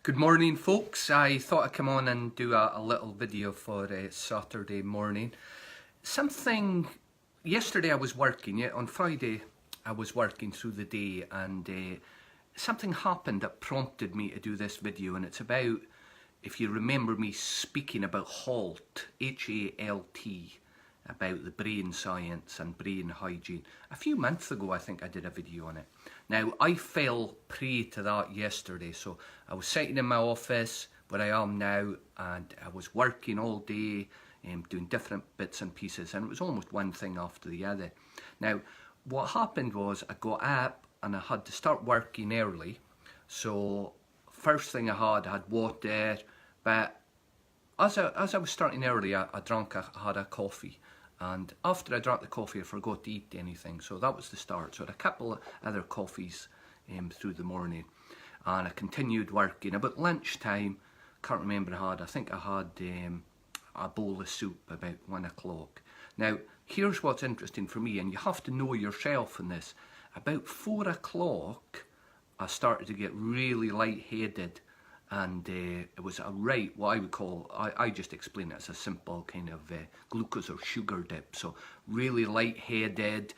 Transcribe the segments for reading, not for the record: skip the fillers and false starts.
Good morning, folks. I thought I'd come on and do a little video for Saturday morning. Yesterday I was working, on Friday I was working through the day, and something happened that prompted me to do this video, and it's about, if you remember me speaking about HALT, H-A-L-T, about the brain science and brain hygiene. A few months ago I think I did a video on it. Now I fell prey to that yesterday, so I was sitting in my office where I am now, and I was working all day, doing different bits and pieces, and it was almost one thing after the other. Now what happened was I got up and I had to start working early, so first thing I had water, but as I was starting early, I had a coffee, and after I drank the coffee I forgot to eat anything, so that was the start. So I had a couple of other coffees through the morning, and I continued working. About lunchtime, can't remember I think I had a bowl of soup about 1 o'clock. Now here's what's interesting for me, and you have to know yourself in this. About 4 o'clock I started to get really lightheaded, and it was what I would call, I just explain it as a simple kind of glucose or sugar dip. So really lightheaded,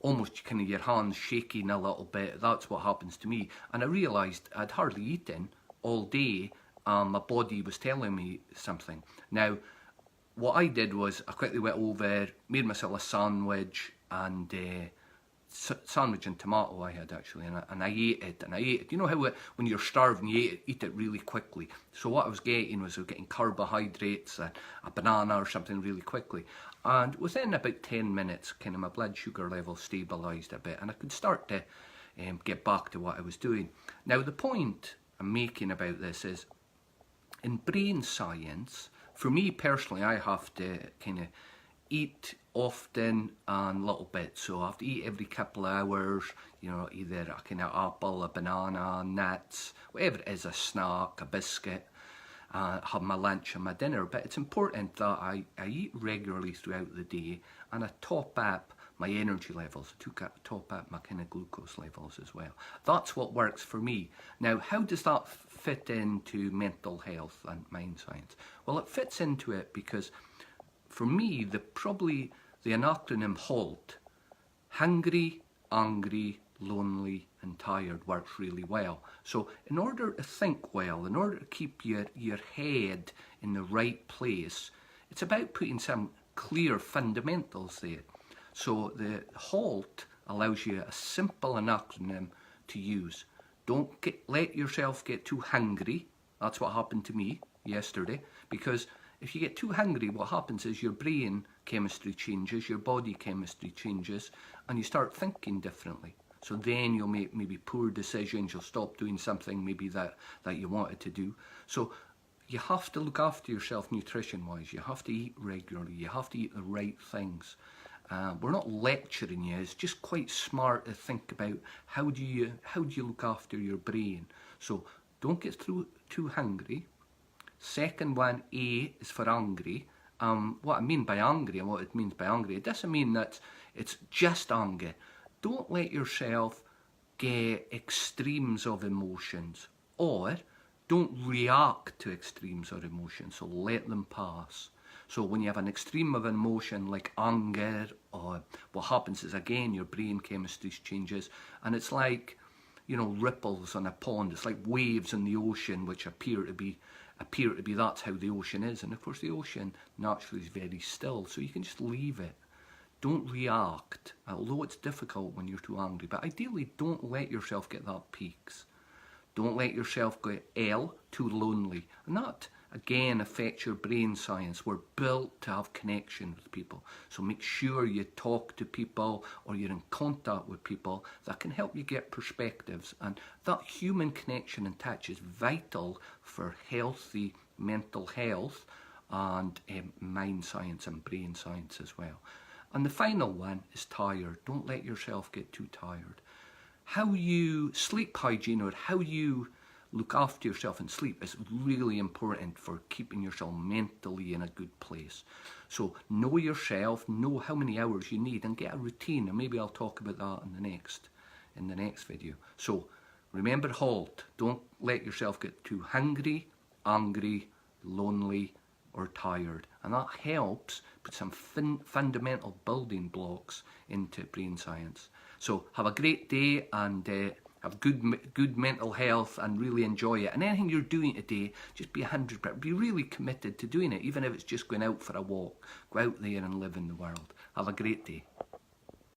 almost kind of your hands shaking a little bit. That's what happens to me. And I realised I'd hardly eaten all day, my body was telling me something. Now what I did was I quickly went over, made myself a sandwich, and sandwich and tomato I had actually, and I ate it. You know how when you're starving you eat it really quickly. So what I was getting carbohydrates, a banana or something really quickly, and within about 10 minutes kind of my blood sugar level stabilised a bit, and I could start to get back to what I was doing. Now the point I'm making about this is, in brain science, for me personally, I have to kind of eat often and little bits. So I have to eat every couple of hours, either a kind of apple, a banana, nuts, whatever it is, a snack, a biscuit, have my lunch and my dinner. But it's important that I eat regularly throughout the day, and I top up my energy levels, top up my kind of glucose levels as well. That's what works for me. Now, how does that fit into mental health and mind science? Well, it fits into it because for me, the acronym HALT, hungry, angry, lonely and tired, works really well. So in order to think well, in order to keep your head in the right place, it's about putting some clear fundamentals there. So the HALT allows you a simple acronym to use. Don't let yourself get too hungry. That's what happened to me yesterday, because if you get too hungry, what happens is your brain chemistry changes, your body chemistry changes, and you start thinking differently. So then you'll make maybe poor decisions, you'll stop doing something maybe that you wanted to do. So you have to look after yourself nutrition-wise, you have to eat regularly, you have to eat the right things. We're not lecturing you, it's just quite smart to think about how do you look after your brain. So don't get too hungry. Second one, A, is for angry. What I mean by angry and what it means by angry, it doesn't mean that it's just anger. Don't let yourself get extremes of emotions, or don't react to extremes of emotions, so let them pass. So when you have an extreme of emotion like anger, or what happens is, again, your brain chemistry changes, and it's like, ripples on a pond. It's like waves in the ocean, which appear to be that's how the ocean is. And of course the ocean naturally is very still, so you can just leave it. Don't react, although it's difficult when you're too angry, but ideally don't let yourself get that peaks. Don't let yourself get too lonely, and that again affects your brain science. We're built to have connection with people, so make sure you talk to people or you're in contact with people that can help you get perspectives, and that human connection and touch is vital for healthy mental health and mind science and brain science as well. And the final one is tired. Don't let yourself get too tired. How you sleep hygiene, or how you look after yourself and sleep, is really important for keeping yourself mentally in a good place. So know yourself, know how many hours you need, and get a routine, and maybe I'll talk about that in the next video. So Remember, halt. Don't let yourself get too hungry, angry, lonely, or tired. And that helps put some fundamental building blocks into brain science. So have a great day, and have good mental health, and really enjoy it. And anything you're doing today, just be 100%. Be really committed to doing it, even if it's just going out for a walk. Go out there and live in the world. Have a great day.